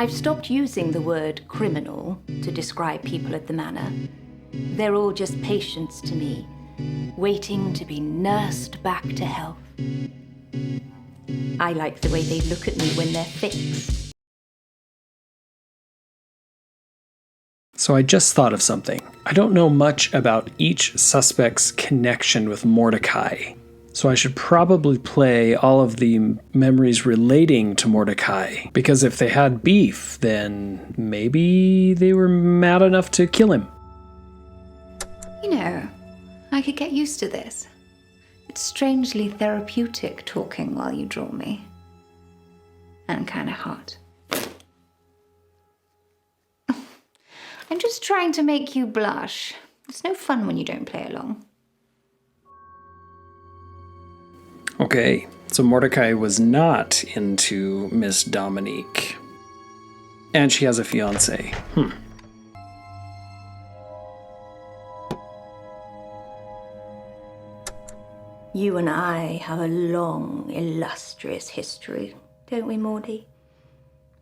I've stopped using the word criminal to describe people at the manor. They're all just patients to me, waiting to be nursed back to health. I like the way they look at me when they're fixed. So I just thought of something. I don't know much about each suspect's connection with Mordechai. So I should probably play all of the memories relating to Mordechai, because if they had beef, then maybe they were mad enough to kill him. You know, I could get used to this. It's strangely therapeutic talking while you draw me. And kind of hot. I'm just trying to make you blush. It's no fun when you don't play along. Okay, so Mordechai was not into Miss Dominique. And she has a fiancé. You and I have a long, illustrious history, don't we, Mordy?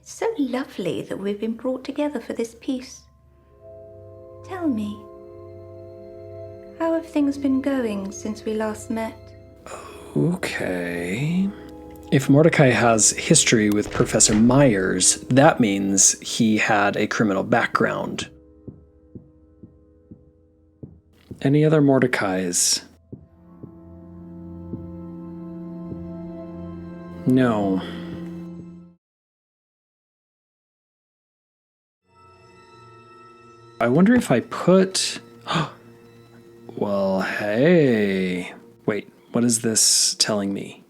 It's so lovely that we've been brought together for this piece. Tell me, how have things been going since we last met? Okay. If Mordechai has history with Professor Myers, that means he had a criminal background. Any other Mordechais? No. I wonder if I put... Well, hey... Wait, what is this telling me?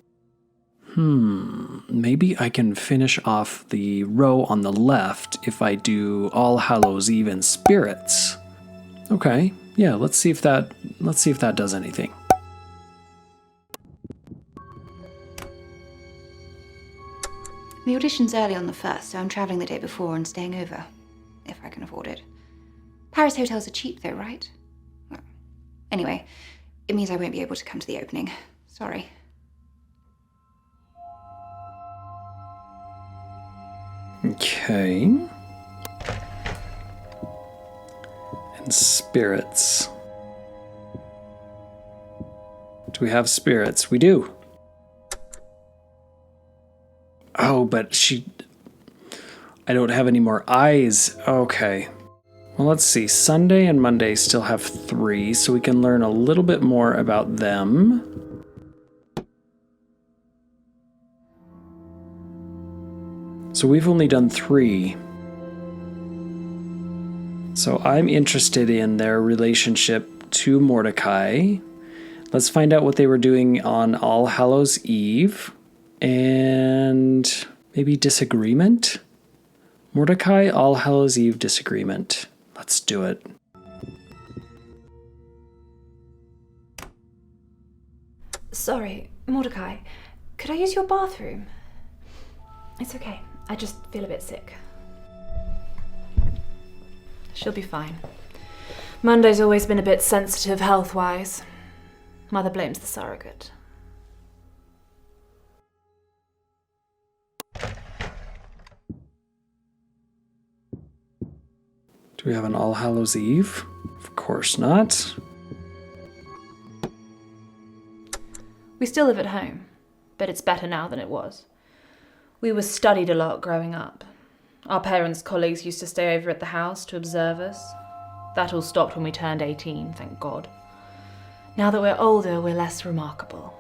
Maybe I can finish off the row on the left if I do All Hallows Eve and Spirits. Okay, yeah, let's see if that does anything. The audition's early on the 1st, so I'm travelling the day before and staying over, if I can afford it. Paris hotels are cheap though, right? Well, anyway, it means I won't be able to come to the opening. Sorry. Okay. And spirits. Do we have spirits? We do. Oh, but I don't have any more eyes. Okay. Well, let's see. Sunday and Monday still have 3, so we can learn a little bit more about them. So we've only done 3. So I'm interested in their relationship to Mordechai. Let's find out what they were doing on All Hallows Eve. And maybe disagreement? Mordechai, All Hallows Eve disagreement. Let's do it. Sorry, Mordechai. Could I use your bathroom? It's okay. I just feel a bit sick. She'll be fine. Monday's always been a bit sensitive health-wise. Mother blames the surrogate. Do we have an All Hallows Eve? Of course not. We still live at home, but it's better now than it was. We were studied a lot growing up. Our parents' colleagues used to stay over at the house to observe us. That all stopped when we turned 18, thank God. Now that we're older, we're less remarkable.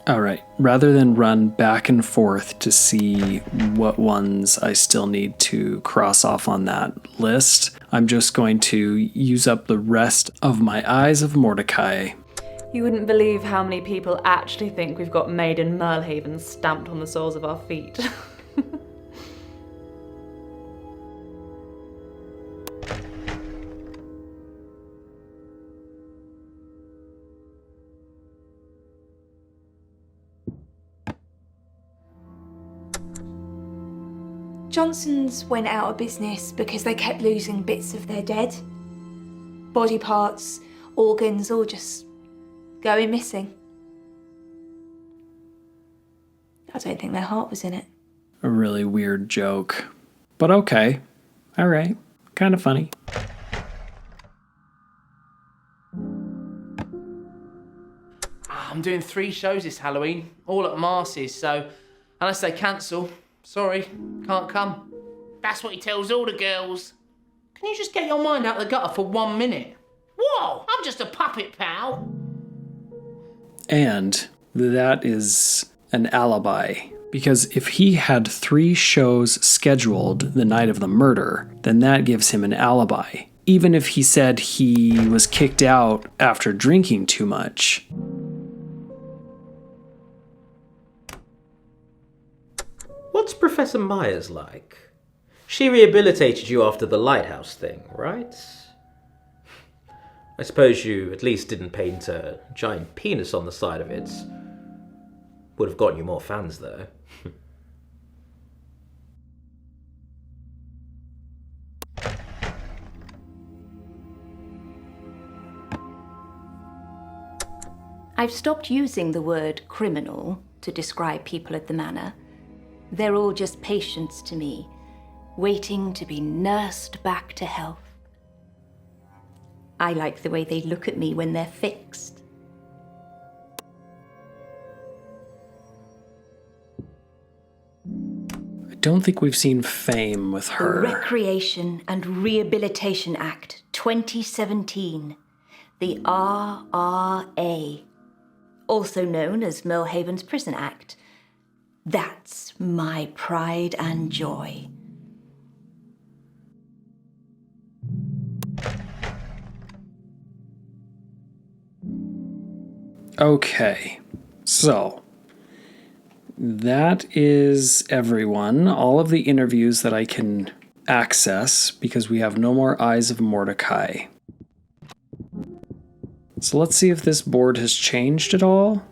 All right, rather than run back and forth to see what ones I still need to cross off on that list, I'm just going to use up the rest of my Eyes of Mordechai. You wouldn't believe how many people actually think we've got Made in Merlehaven stamped on the soles of our feet. Johnson's went out of business because they kept losing bits of their dead. Body parts, organs, all just going missing. I don't think their heart was in it. a really weird joke. But okay. All right. Kind of funny. I'm doing 3 shows this Halloween, all at Marcy's, so unless they cancel, sorry, can't come. That's what he tells all the girls. Can you just get your mind out the gutter for 1 minute? Whoa, I'm just a puppet, pal. And that is an alibi. Because if he had 3 shows scheduled the night of the murder, then that gives him an alibi. Even if he said he was kicked out after drinking too much. What's Professor Myers like? She rehabilitated you after the lighthouse thing, right? I suppose you at least didn't paint a giant penis on the side of it. Would have gotten you more fans, though. I've stopped using the word criminal to describe people at the manor. They're all just patients to me, waiting to be nursed back to health. I like the way they look at me when they're fixed. I don't think we've seen Fame with The her. Recreation and Rehabilitation Act 2017, the RRA, also known as Millhaven's Prison Act. That's my pride and joy. Okay, so that is everyone. All of the interviews that I can access because we have no more Eyes of Mordecai. So let's see if this board has changed at all.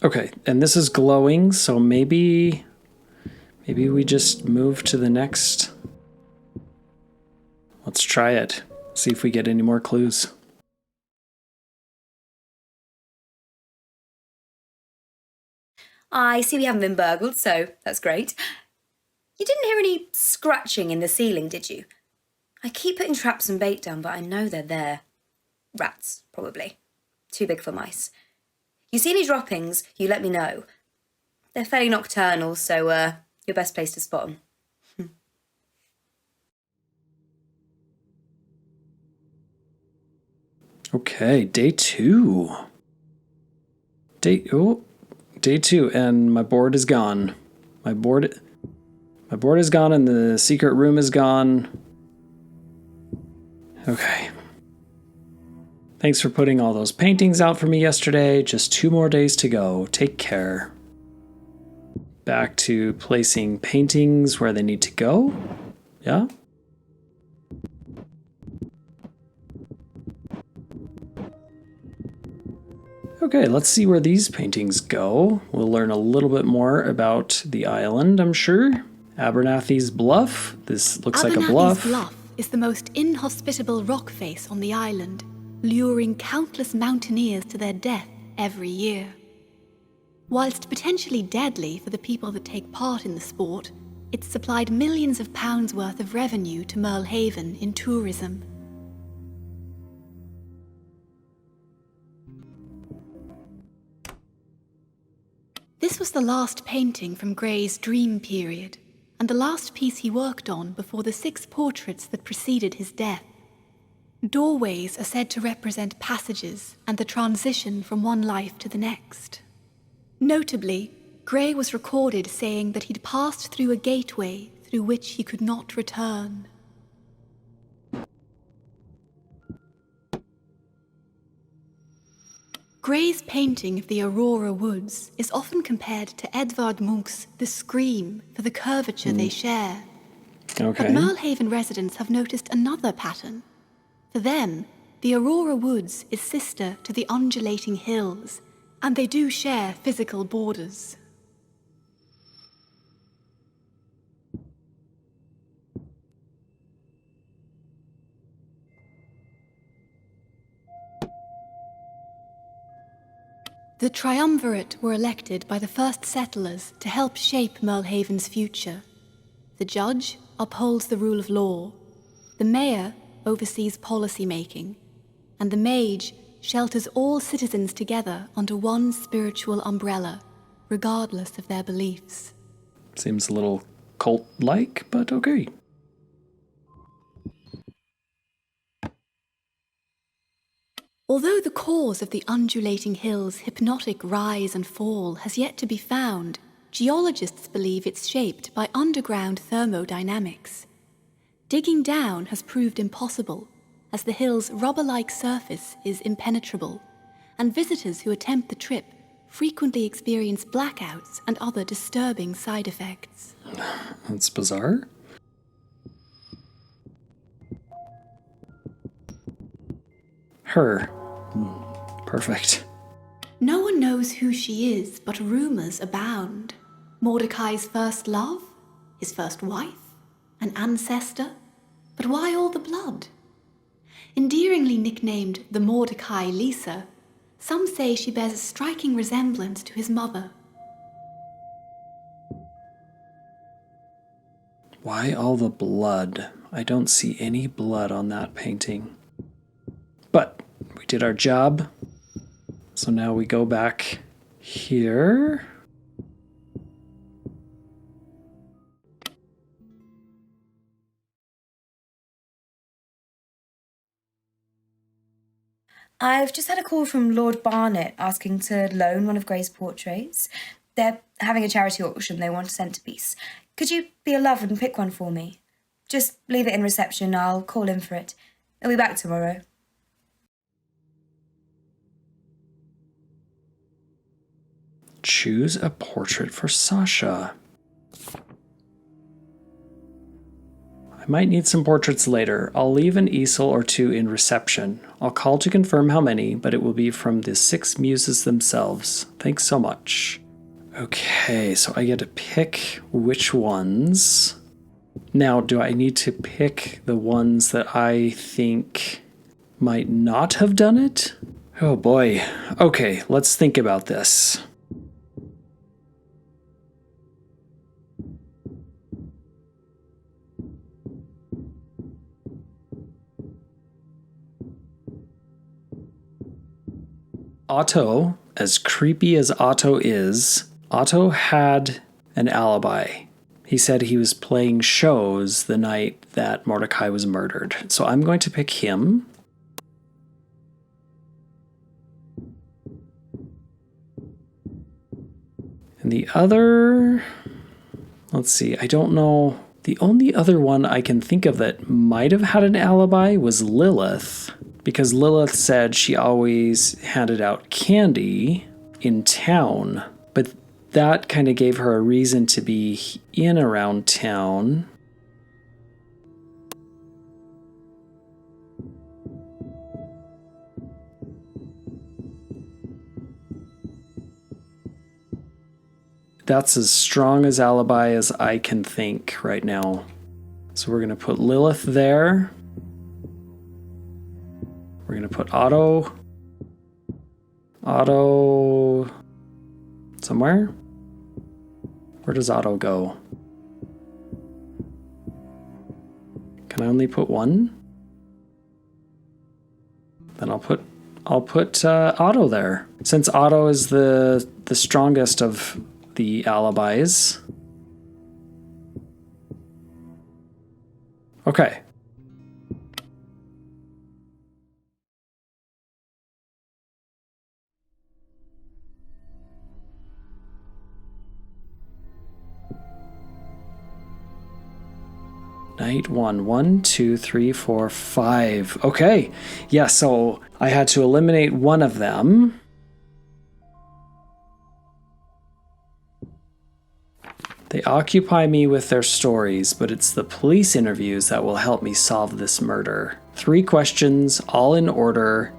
Okay, and this is glowing, so maybe we just move to the next. Let's try it. See if we get any more clues. I see we haven't been burgled, so that's great. You didn't hear any scratching in the ceiling, did you? I keep putting traps and bait down, but I know they're there. Rats, probably. Too big for mice. You see any droppings, you let me know. They're fairly nocturnal, so you're best placed to spot them. Okay, day 2. Day 2, and my board is gone. My board is gone, and the secret room is gone. Okay. Thanks for putting all those paintings out for me yesterday. Just 2 more days to go. Take care. Back to placing paintings where they need to go. Yeah? Okay, let's see where these paintings go. We'll learn a little bit more about the island, I'm sure. Abernathy's Bluff. This looks like a bluff. Abernathy's Bluff is the most inhospitable rock face on the island, luring countless mountaineers to their death every year. Whilst potentially deadly for the people that take part in the sport, it's supplied millions of pounds worth of revenue to Merlehaven in tourism. This was the last painting from Grey's dream period, and the last piece he worked on before the 6 portraits that preceded his death. Doorways are said to represent passages and the transition from one life to the next. Notably, Grey was recorded saying that he'd passed through a gateway through which he could not return. Grey's painting of the Aurora Woods is often compared to Edvard Munch's The Scream for the curvature they share. Okay. But Merlehaven residents have noticed another pattern. For them, the Aurora Woods is sister to the undulating hills, and they do share physical borders. The triumvirate were elected by the first settlers to help shape Merlehaven's future. The judge upholds the rule of law, the mayor oversees policy making, and the mage shelters all citizens together under one spiritual umbrella, regardless of their beliefs. Seems a little cult-like, but okay. Although the cause of the undulating hill's hypnotic rise and fall has yet to be found, geologists believe it's shaped by underground thermodynamics. Digging down has proved impossible, as the hill's rubber-like surface is impenetrable, and visitors who attempt the trip frequently experience blackouts and other disturbing side effects. That's bizarre. Her. Perfect. No one knows who she is, but rumors abound. Mordecai's first love? His first wife? An ancestor? But why all the blood? Endearingly nicknamed the Mordecai Lisa, some say she bears a striking resemblance to his mother. Why all the blood? I don't see any blood on that painting. But we did our job. So now we go back here. I've just had a call from Lord Barnet asking to loan one of Grey's portraits. They're having a charity auction, they want a centrepiece. Could you be a love and pick one for me? Just leave it in reception, I'll call in for it. I'll be back tomorrow. Choose a portrait for Sasha. I might need some portraits later. I'll leave an easel or two in reception. I'll call to confirm how many, but it will be from the 6 muses themselves. Thanks so much. Okay, so I get to pick which ones. Now, do I need to pick the ones that I think might not have done it? Oh boy. Okay, let's think about this. Otto, as creepy as Otto is, Otto had an alibi. He said he was playing shows the night that Mordecai was murdered. So I'm going to pick him. And the other... Let's see, I don't know. The only other one I can think of that might have had an alibi was Lilith. Because Lilith said she always handed out candy in town, but that kind of gave her a reason to be in around town. That's as strong as alibi as I can think right now. So we're going to put Lilith there. We're going to put Otto somewhere. Where does Otto go? Can I only put one? Then I'll put Otto there. Since Otto is the strongest of the alibis. Okay. Night 1. 1, 2, 3, 4, 5. Okay. Yeah, so I had to eliminate one of them. They occupy me with their stories, but it's the police interviews that will help me solve this murder. 3 questions, all in order,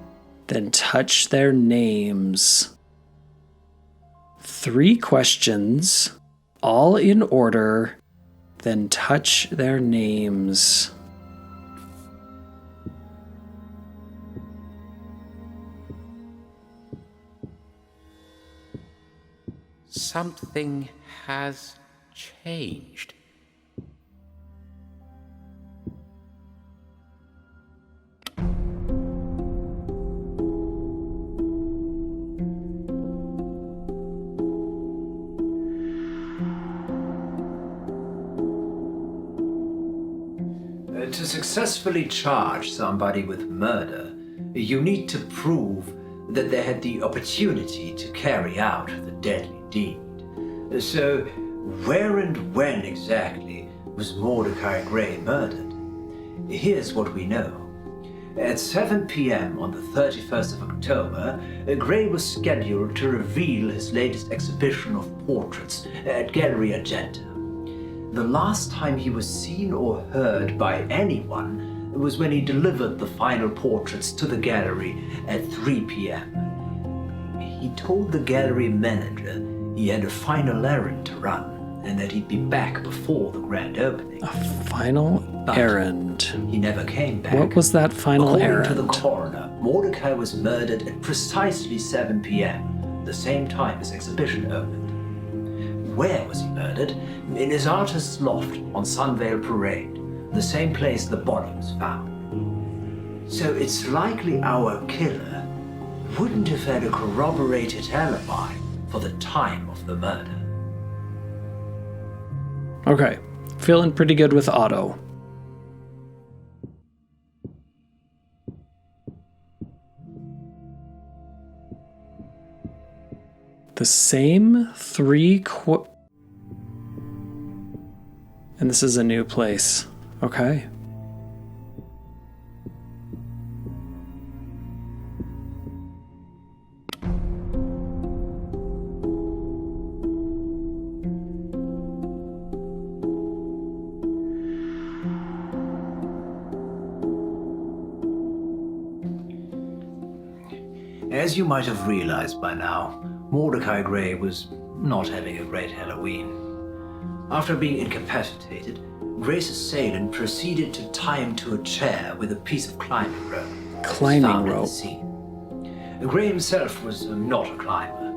then touch their names. 3 questions, all in order, then touch their names. Something has changed. To successfully charge somebody with murder, you need to prove that they had the opportunity to carry out the deadly deed. So, where and when exactly was Mordechai Grey murdered? Here's what we know. At 7 p.m. on the 31st of October, Grey was scheduled to reveal his latest exhibition of portraits at Gallery Argenta. The last time he was seen or heard by anyone was when he delivered the final portraits to the gallery at 3 p.m. He told the gallery manager he had a final errand to run and that he'd be back before the grand opening. A final errand. He never came back. What was that final errand? According to the coroner, Mordechai was murdered at precisely 7 p.m., the same time his exhibition opened. Where was he murdered? In his artist's loft on Sunvale Parade, the same place the body was found. So it's likely our killer wouldn't have had a corroborated alibi for the time of the murder. Okay, feeling pretty good with Otto. The same and this is a new place. Okay. As you might have realized by now, Mordechai Grey was not having a great Halloween. After being incapacitated, Gray's assailant proceeded to tie him to a chair with a piece of climbing rope. Climbing rope. Grey himself was not a climber,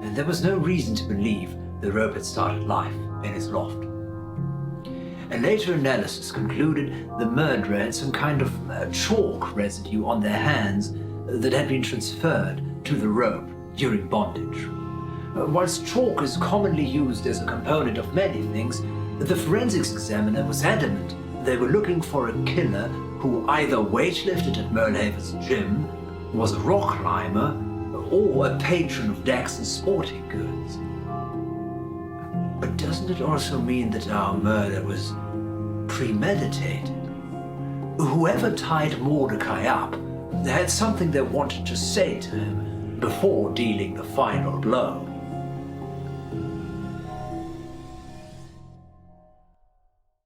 and there was no reason to believe the rope had started life in his loft. A later analysis concluded the murderer had some kind of chalk residue on their hands that had been transferred to the rope during bondage. Whilst chalk is commonly used as a component of many things, the forensics examiner was adamant they were looking for a killer who either weightlifted at Merlehaven's gym, was a rock climber, or a patron of Daxon's sporting goods. But doesn't it also mean that our murder was premeditated? Whoever tied Mordechai up had something they wanted to say to him before dealing the final blow.